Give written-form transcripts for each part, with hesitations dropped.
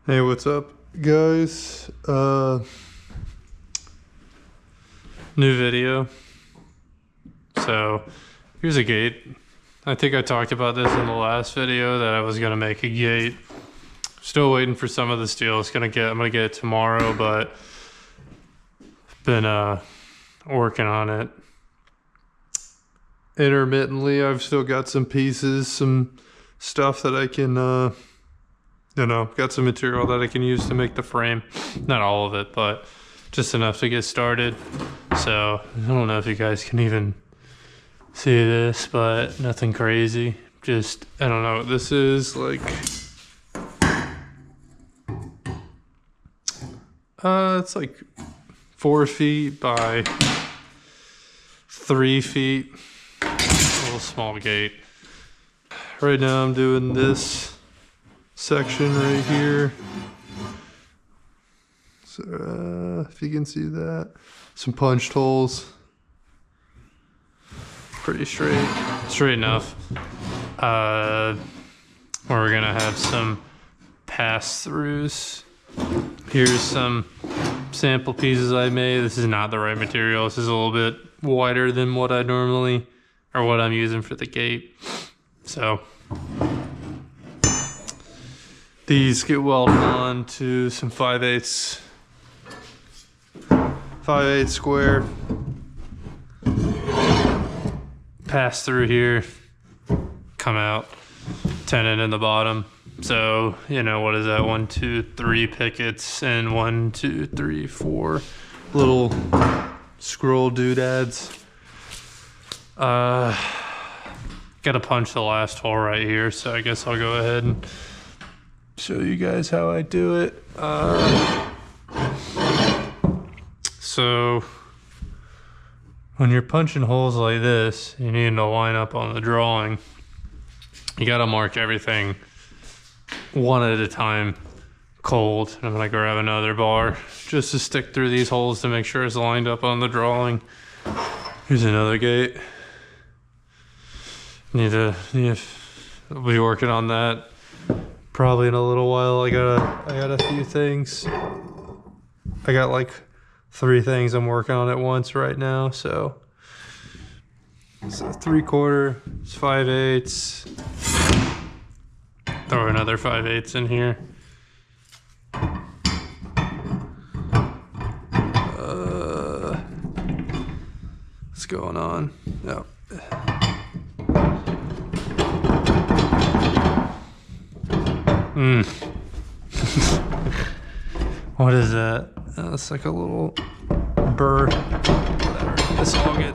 Hey, what's up, guys? New video. So, here's a gate. I think I talked about this in the last video that I was gonna make a gate. Still waiting for some of the steel. I'm gonna get it tomorrow, but been working on it intermittently. I've still got some pieces, some stuff that I can got some material that I can use to make the frame. Not all of it, but just enough to get started. So I don't know if you guys can even see this, but nothing crazy. Just, I don't know. This is like, it's like 4 feet by 3 feet. A little small gate. Right now I'm doing this section right here. So if you can see that, some punched holes. Pretty straight enough. Where we're gonna have some pass-throughs. Here's some sample pieces I made. This is not the right material. This is a little bit wider than what I normally, or what I'm using for the gate. So these get welded on to some 5/8 square. Pass through here, come out, tenon in the bottom. So, you know, what is that? 1, 2, 3 pickets and 1, 2, 3, 4 little scroll doodads. Gotta punch the last hole right here, so I guess I'll go ahead and show you guys how I do it. So when you're punching holes like this, you need to line up on the drawing. You gotta mark everything one at a time cold. I'm gonna grab another bar just to stick through these holes to make sure it's lined up on the drawing. Here's another gate. I'll be working on that probably in a little while. I got a few things. I got like 3 things I'm working on at once right now. So it's a 3/4, it's 5/8. Throw another 5/8 in here. What's going on? No. What is that? It's like a little bird. Whatever. This all get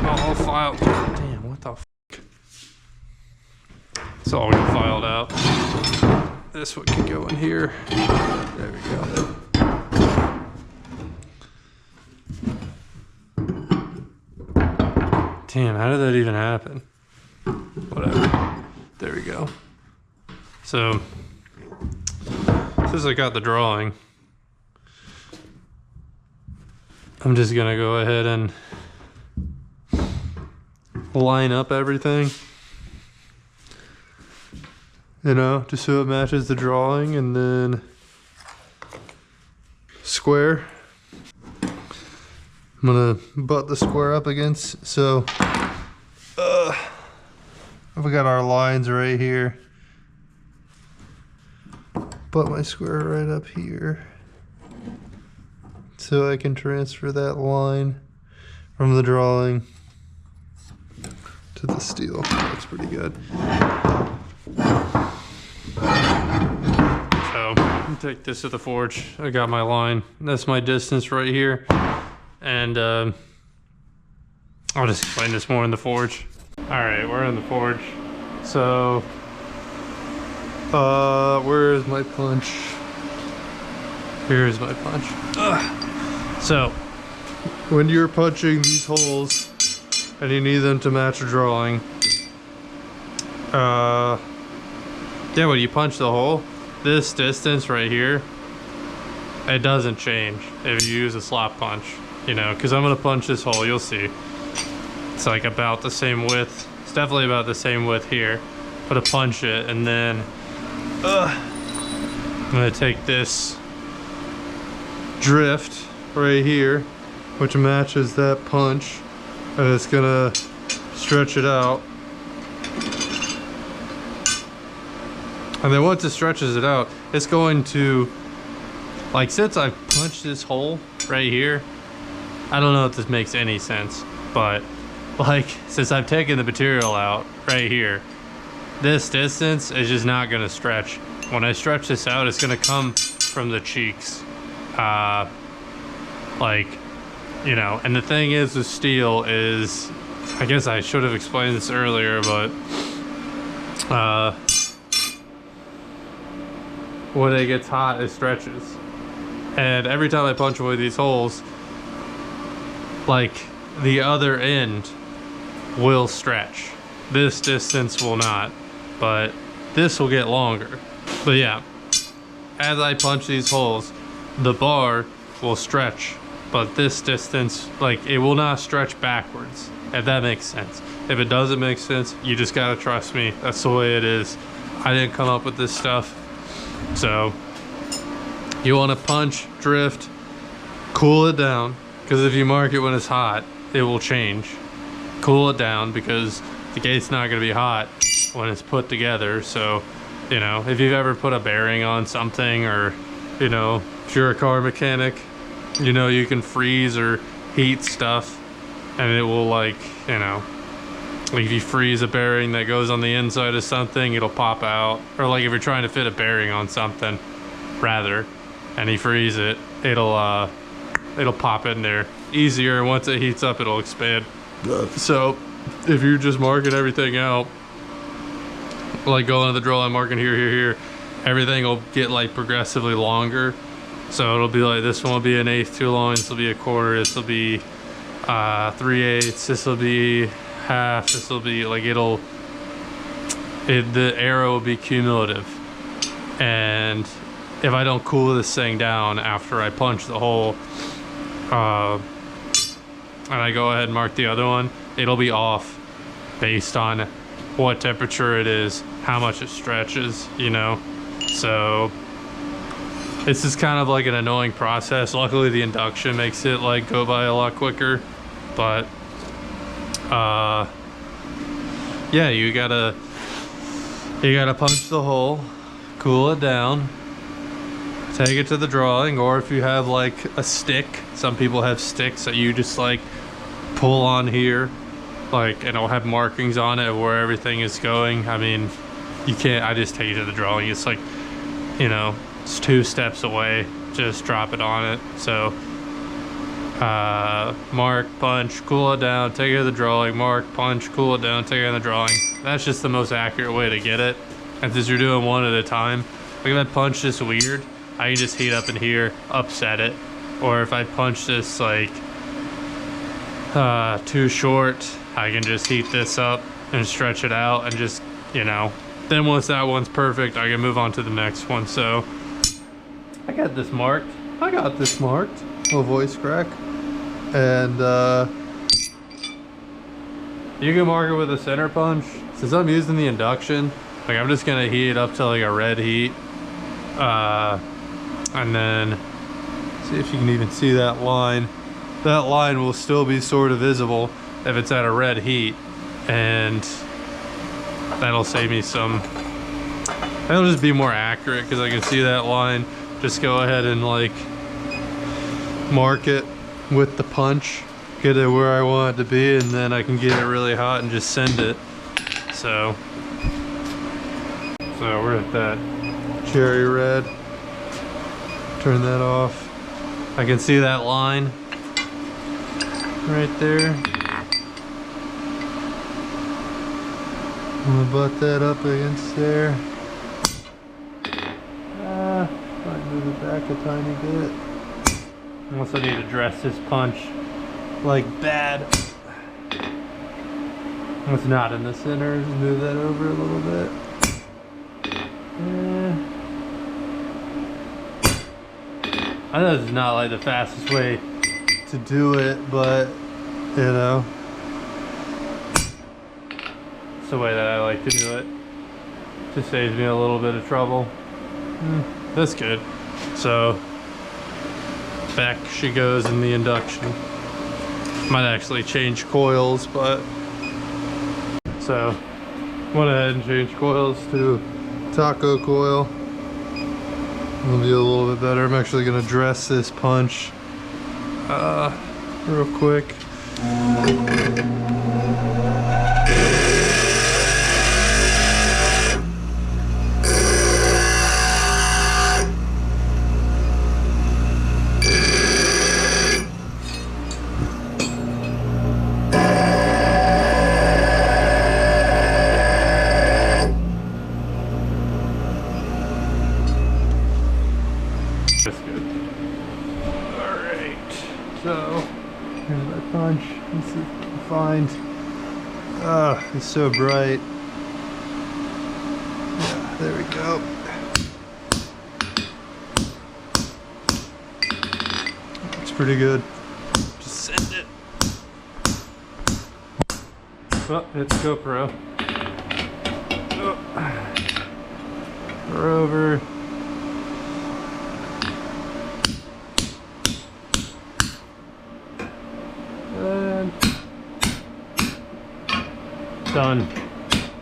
all filed. Damn, what the f? It's all get filed out. This one can go in here. There we go. Damn, how did that even happen? Whatever. There we go. So, since I got the drawing, I'm just gonna go ahead and line up everything, you know, just so it matches the drawing, and then square. I'm gonna butt the square up against, so we got our lines right here. Butt my square right up here, so I can transfer that line from the drawing to the steel. That's pretty good. So, I'll take this to the forge. I got my line. That's my distance right here. And I'll just explain this more in the forge. Alright, we're in the forge. So, where is my punch? Here's my punch. So, when you're punching these holes and you need them to match a drawing, yeah, when you punch the hole, this distance right here, it doesn't change if you use a slot punch, you know, because I'm gonna punch this hole, you'll see. It's like about the same width. It's definitely about the same width here. But to punch it, and then I'm gonna take this drift right here, which matches that punch, and it's gonna stretch it out. And then once it stretches it out, it's going to, like, since I've punched this hole right here, I don't know if this makes any sense, but like, since I've taken the material out right here, this distance is just not gonna stretch. When I stretch this out, it's gonna come from the cheeks. Like, you know, and the thing is with steel is, I guess I should have explained this earlier, but when it gets hot, it stretches. And every time I punch away these holes, like, the other end will stretch. This distance will not, but this will get longer. But yeah, as I punch these holes, the bar will stretch, but this distance, like, it will not stretch backwards, if that makes sense. If it doesn't make sense, you just gotta trust me. That's the way it is. I didn't come up with this stuff. So you want to punch, drift, cool it down, because if you mark it when it's hot, it will change. Cool it down, because the gate's not going to be hot when it's put together. So, you know, if you've ever put a bearing on something, or, you know, if you're a car mechanic, you know, you can freeze or heat stuff and it will, like, you know, like if you freeze a bearing that goes on the inside of something, it'll pop out. Or like if you're trying to fit a bearing on something, rather, and you freeze it, it'll pop in there easier. Once it heats up, it'll expand. So if you're just marking everything out, like going to the drill, I'm marking here, everything will get like progressively longer. So it'll be like, this one will be 1/8 too long, this will be 1/4, this will be 3/8, this will be half, this will be like, the arrow will be cumulative. And if I don't cool this thing down after I punch the hole, and I go ahead and mark the other one, it'll be off based on what temperature it is, how much it stretches, you know. So this is kind of like an annoying process. Luckily the induction makes it like go by a lot quicker, but yeah, you gotta punch the hole, cool it down, take it to the drawing, or if you have like a stick, some people have sticks that you just like pull on here, like, and it'll have markings on it where everything is going. I mean, you can't, I just take it to the drawing. It's like, you know, it's 2 steps away, just drop it on it. So mark, punch, cool it down, take it to the drawing, mark, punch, cool it down, take it to the drawing. That's just the most accurate way to get it. And since you're doing one at a time, like if I punch this weird, I can just heat up in here, upset it. Or if I punch this like too short, I can just heat this up and stretch it out and just, you know, then once that one's perfect, I can move on to the next one. So I got this marked. Little voice crack. And you can mark it with a center punch. Since I'm using the induction, like, I'm just gonna heat it up to like a red heat, and then see if you can even see that line. That line will still be sort of visible if it's at a red heat, and that'll save me some, that'll just be more accurate because I can see that line. Just go ahead and like mark it with the punch, get it where I want it to be, and then I can get it really hot and just send it. So we're at that cherry red. Turn that off. I can see that line right there. I'm gonna butt that up against there. Might move it back a tiny bit. I also need to dress this punch like bad. It's not in the center, just move that over a little bit. I know this is not like the fastest way to do it, but you know, it's the way that I like to do it. Just saves me a little bit of trouble. that's good. So back she goes in the induction. Might actually change coils, but so went ahead and changed coils to taco coil. It'll be a little bit better. I'm actually gonna dress this punch real quick. That's good. Alright, so here's my punch. Let's see if I can find. Ah, it's so bright. Yeah, there we go. It's pretty good. Just send it. Oh, it's GoPro. Oh. We're over. And done.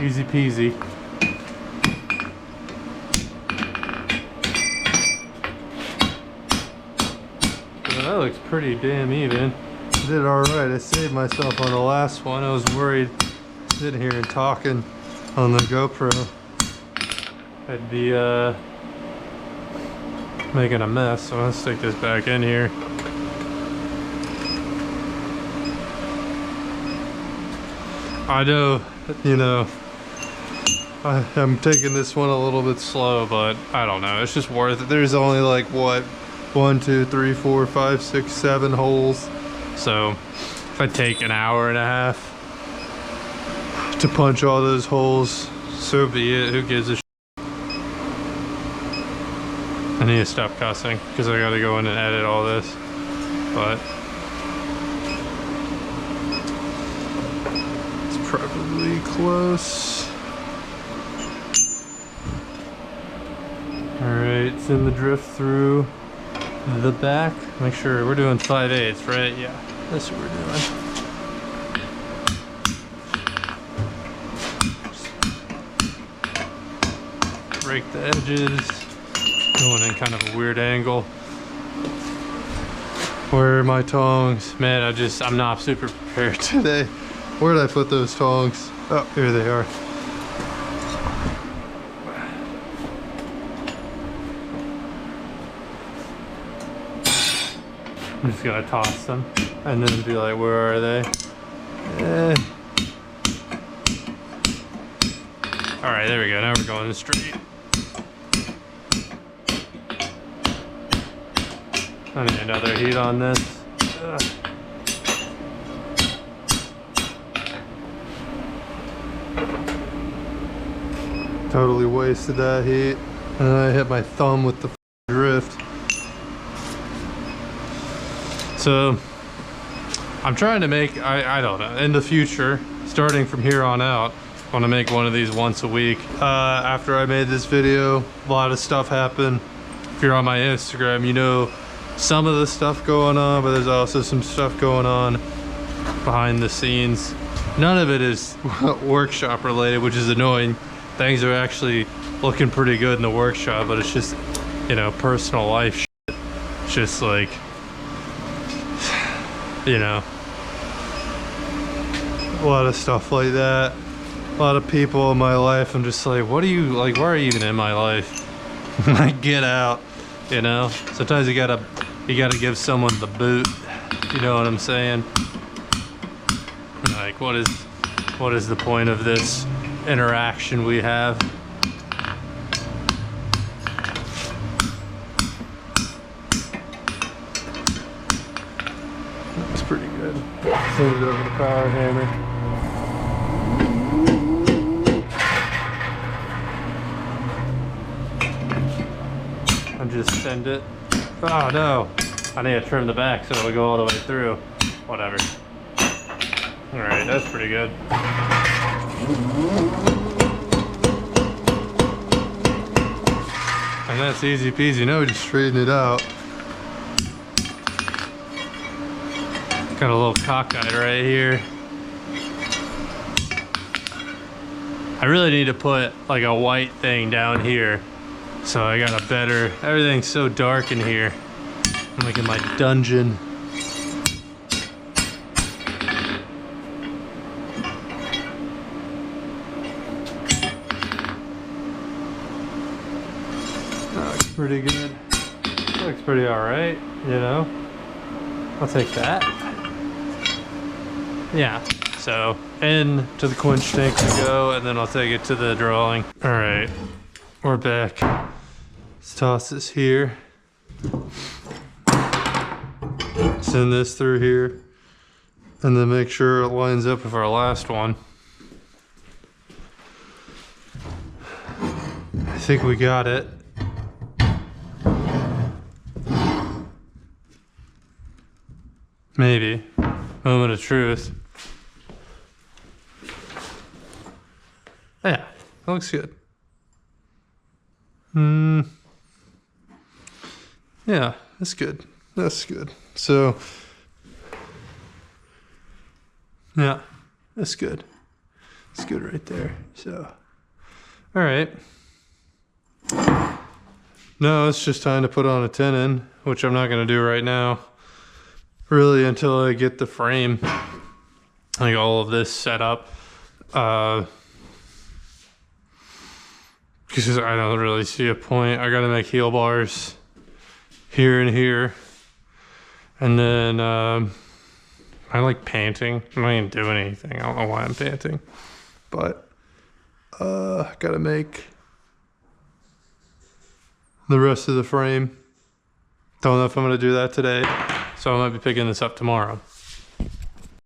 Easy peasy. Well, that looks pretty damn even. Did alright. I saved myself on the last one. I was worried sitting here and talking on the GoPro. I'd be making a mess, so let's stick this back in here. I know, you know, I'm taking this one a little bit slow, but I don't know, it's just worth it. There's only like, what, 1, 2, 3, 4, 5, 6, 7 holes. So if I take an hour and a half to punch all those holes, so be it. Who gives a shit? I need to stop cussing because I gotta go in and edit all this, but probably close. Alright, it's in the drift through the back. Make sure we're doing 5/8, right? Yeah, that's what we're doing. Break the edges. Going in kind of a weird angle. Where are my tongs? Man, I'm not super prepared today. Where did I put those tongs? Oh, here they are. I'm just gonna toss them and then be like, where are they? Alright, there we go. Now we're going straight. I need another heat on this. Totally wasted that heat. And then I hit my thumb with the drift. So I'm trying to make, I don't know, in the future, starting from here on out, I want to make one of these once a week. After I made this video, a lot of stuff happened. If you're on my Instagram, you know some of the stuff going on, but there's also some stuff going on behind the scenes. None of it is workshop related, which is annoying. Things are actually looking pretty good in the workshop, but it's just, you know, personal life shit. It's just like, you know, a lot of stuff like that. A lot of people in my life, I'm just like, what are you, like, why are you even in my life? Like, get out, you know? Sometimes you gotta give someone the boot, you know what I'm saying? Like, what is the point of this interaction we have? That's pretty good. Send it over the power hammer. And just send it. Oh no, I need to trim the back so it'll go all the way through. Whatever. Alright, that's pretty good. I And that's easy peasy. Now we just straighten it out. Got a little cockeyed right here. I really need to put like a white thing down here. So I got a better, everything's so dark in here. I'm like in my dungeon. That looks pretty good. That looks pretty alright, you know? I'll take that. Yeah, so into the quench tank we go, and then I'll take it to the drawing. All right, we're back. Let's toss this here. Send this through here, and then make sure it lines up with our last one. I think we got it. Maybe. Moment of truth. Yeah, that looks good. Yeah, that's good. That's good. So, yeah, that's good. It's good right there. So, all right. No, it's just time to put on a tenon, which I'm not going to do right now. Really, until I get the frame, like all of this set up. Because I don't really see a point. I gotta make heel bars here and here. And then I like panting. I'm not even doing anything. I don't know why I'm panting. But gotta make the rest of the frame. Don't know if I'm gonna do that today. So I might be picking this up tomorrow.